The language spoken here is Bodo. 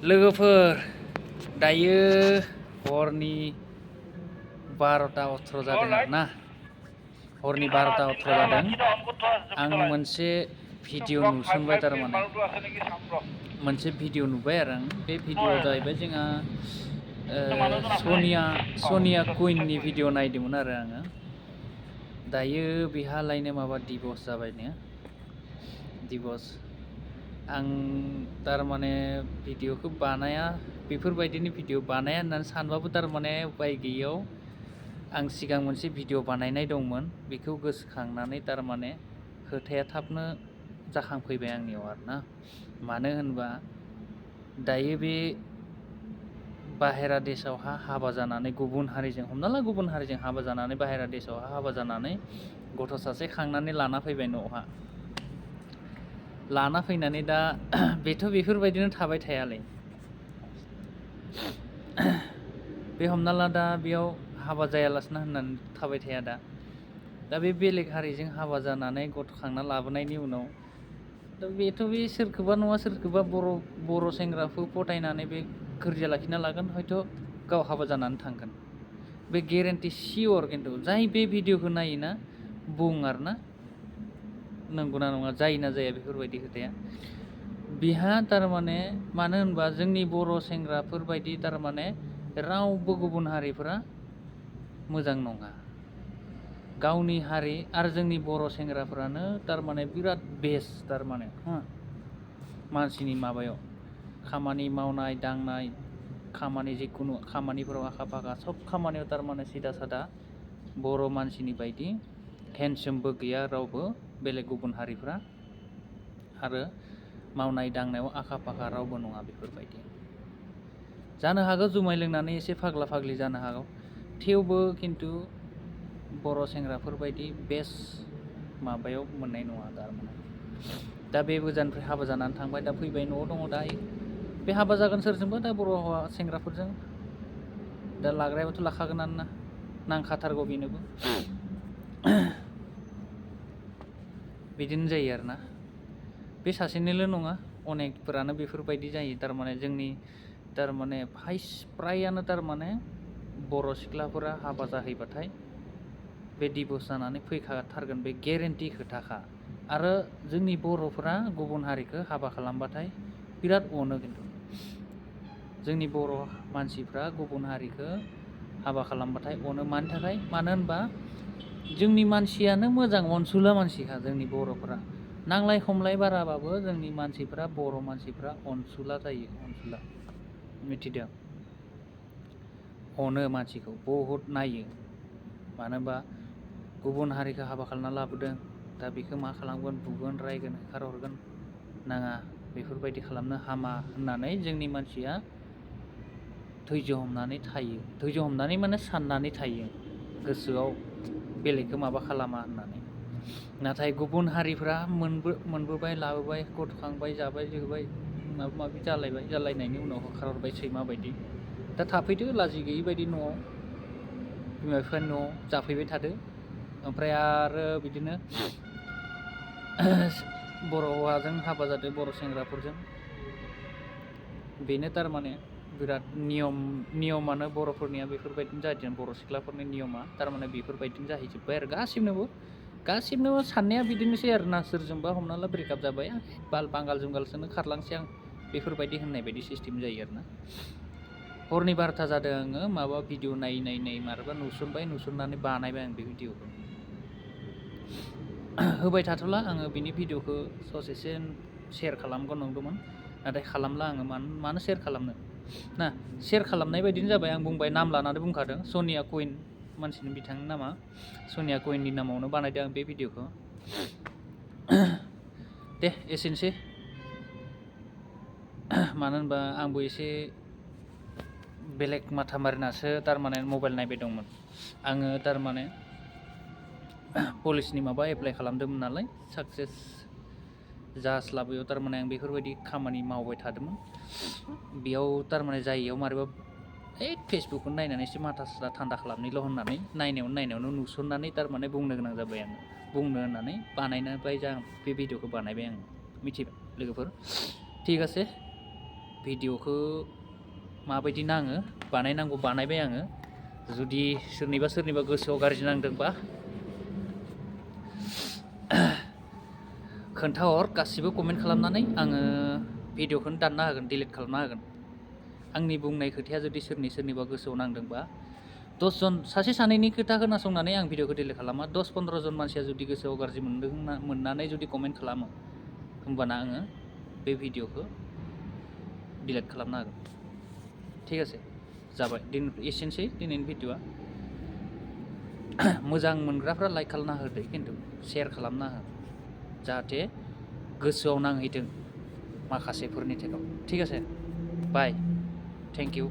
लोगोफोर दायो हरनि 12:18 जादों आरोना हरनि 12:18 जादों आं मोनसे भिडिअ नुसनबाय थारमाने मोनसे भिडिअ नुबाय आरो आं बे भिडिअ जाहैबाय जोंहा सनिया कुइननि भिडिअ नायदोंमोन आरो आङो दायो बेहालायनो माबा दिभर्स जाबायनो दिभर्स आं तारमाने भिडिअखौ बानाया बेफोरबायदिनि भिडिअ बानाया होननानै सानबाबो तारमाने उपाय गैयैयाव आं सिगां मोनसे भिडिअ बानायनाय दंमोन बेखौ गोसोखांनानै तारमाने खोथाया थाबनो जाखांफैबाय आंनियाव आरोना मानो होनबा दायो बे बाहेरा देशआवहा हाबा जानानै गुबुन हारिजों हमना ला गुबुन हारिजों हाबा जानानै बाहेरा देशआवहा हाबा जानानै गथ' सासे खांनानै लाना फैबाय न'आवहा लाना फैनानै दा बेथ' बेफोरबायदिनो थाबाय थायालै बे हमना ला दा बेयाव हाबा जायालासिनो होननानै थाबाय थाया दा बे बेलेग हारिजों हाबा जानानै गथ' खांना लाबोनायनि उनाव दा बेथ' बे सोरखौबा नङा सोरखौबा बर' सेंग्राखौ फथायनानै बे गोरजिया लाखिना लागोन हयथ' गाव हाबा जानानै थांगोन बे गेरेन्टि सियर खिन्थु जाय बे भिडिअखौ नायोना बुं आरोना नंगौना नङा जायोना जाया बेफोरबायदि खोथाया बिहा तारमाने मानो होनबा जोंनि बर' सेंग्राफोरबायदि तारमाने रावबो गुबुन हारिफोरा मोजां नङा गावनि हारि आरो जोंनि बर' सेंग्राफोरानो तारमाने बिराद बेस्ट तारमाने मानसिनि माबायाव खामानि मावनाय दांनाय खामानि जिखुनु खामानिफोराव आखा फाखा सब खामानियाव तारमाने सिदा सादा बर' मानसिनि बायदि हेन्डसामबो गैया रावबो बेलेग गुबुन हारिफ्रा आरो मावनाय दांनायाव आखा फाखा रावबो नङा बेफोरबायदि जानो हागौ जुमाय लोंनानै एसे फाग्ला फाग्लि जानो हागौ थेवबो खिन्थु बर' सेंग्राफोरबायदि बेस्ट माबायाव मोननाय नङा तारमाने दा बे गोजाननिफ्राय हाबा जानानै थांबाय दा फैबाय न'आव दङ दायो बे हाबा जागोन सोरजोंबो दा बर' हौवा सेंग्राफोरजों दा लाग्रायाबोथ' लाखागोनानो नांखाथारगौ बेनोबो बिदिनो जायो आरोना बे सासेनिल' नङा अनेकफोरानो बेफोरबायदि जायो तारमाने जोंनि तारमाने फ्रायानो तारमाने बर' सिख्लाफोरा हाबा जाहैबाथाय बे डिभर्स जानानै फैखाथारगोन बे गेरेन्टि खोथाखा आरो जोंनि बर'फोरा गुबुन हारिखौ हाबा खालामबाथाय बिराद अनो खिन्थु जोंनि बर' मानसिफ्रा गुबुन हारिखौ हाबा खालामबाथाय अनो मानि थाखाय मानो होनबा जोंनि मानसियानो मोजां अनसुला मानसिखा जोंनि बर'फोरा नांलाय खमलाय बाराबाबो जोंनि मानसिफ्रा बर' मानसिफ्रा अनसुला जायो अनसुला मिथिदों अनो मानसिखौ बहुद नायो मानो होनबा गुबुन हारिखौ हाबा खालामना लाबोदों दा बेखौ मा खालामगोन बुगोन रायगोन होखारहरगोन नाङा बेफोरबायदि खालामनो हामा होननानै जोंनि मानसिया धैर्य हमनानै थायो धैर्य हमनानै माने साननानै थायो गोसोआव बेलेगखौ माबा खालामा होननानै नाथाय गुबुन हारिफ्रा मोनबोबाय लाबोबाय गथ'खांबाय जाबाय लोंबाय माबा माबि जालायनायनि उनाव होखारहरबाय सैमा बायदि दा थाफैदो लाजि गैयि बायदि न'आव बिमा बिफानि न'आव जाफैबाय थादो ओमफ्राय आरो बिदिनो बर' हौवाजों हाबा जादो बर' सेंग्राफोरजों बेनो तारमाने बिराद नियमानो बर'फोरनिया बेफोरबायदिनो जाहैदों बर' सिख्लाफोरनि नियमा तारमाने बेफोरबायदिनो जाहैजोब्बाय आरो गासिबनोबो साननाया बिदिनोसै आरो ना सोरजोंबा हमना ला ब्रेकआप जाबाय बांगाल जुंगालजोंनो खारलांसै आं बेफोरबायदि होननाय बायदि सिस्टेम जायो आरो ना हरनि 12ता जादों आङो माबा भिडिअ नायै मारबा नुसननानै बानायबाय आं बे भिडिअखौ होबाय थाथ'ला आङो बिनि भिडिअखौ ससेसो शेयार खालामगोन नंदोंमोन नाथाय खालामला आङो मानो शेयार खालामनो ना शेयार खालामनाय बायदिनो जाबाय आं बुंबाय नाम लानानै बुंखादों सनिया कुइन मानसिनि बिथांनि नामा सनिया कुइननि नामावनो बानायदों आं बे भिडिअखौ दे एसेनोसै मानो होनबा आंबो एसे बेलेग माथा मारिनासो तारमाने मबाइल नायबाय दंमोन आङो तारमाने पुलिसनि माबा एप्लाइ खालामदोंमोन नालाय साक्सेस जास्लाबैयाव तारमाने आं बेफोरबायदि खामानि मावबाय थादोंमोन बेयाव तारमाने जायैयाव मारैबा फेसबुकखौ नायनानै एसे माथा साथा थान्दा खालामनिल' होननानै नायनायावनो नुसननानै तारमाने बुंनो गोनां जाबाय आङो बुंनो होननानै बानायनाय बे भिडिअखौ बानायबाय आङो मिथिबाय लोगोफोर ठीक আছে भिडिअ'खौ माबायदि नाङो बानायनांगौ बानायबाय आङो। जुदि सोरनिबा गोसोआव गाज्रि नांदोंबा खोन्थाहर, गासिबो कमेन्ट खालामनानै आङो भिडिअ'खौनो दानना होगोन, डिलिट खालामना होगोन। आंनि बुंनाय खोथाया जुदि सोरनिबा गोसोआव नांदोंबा 10 जन सासे सानैनि खोथा खोनासंनानै आं भिडिअ'खौ डिलिट खालामा। 10-15 जन मानसिया जुदि गोसोआव गाज्रि मोननानै जुदि कमेन्ट खालामो, होमबाना आङो बे भिडिअ'खौ डिलिट खालामना होगोन। ठीक আছে, जाबाय एसेनोसै दिनैनि भिडिअ'आ। मोजां मोनग्राफ्रा लाइक खालामना होदो, खिन्थु शेयार खालामना हो, जाहाथे गोसोआव नांहैथों माखासेफोरनि थाखाय। ठीक আছে, बाय, थेंक इउ।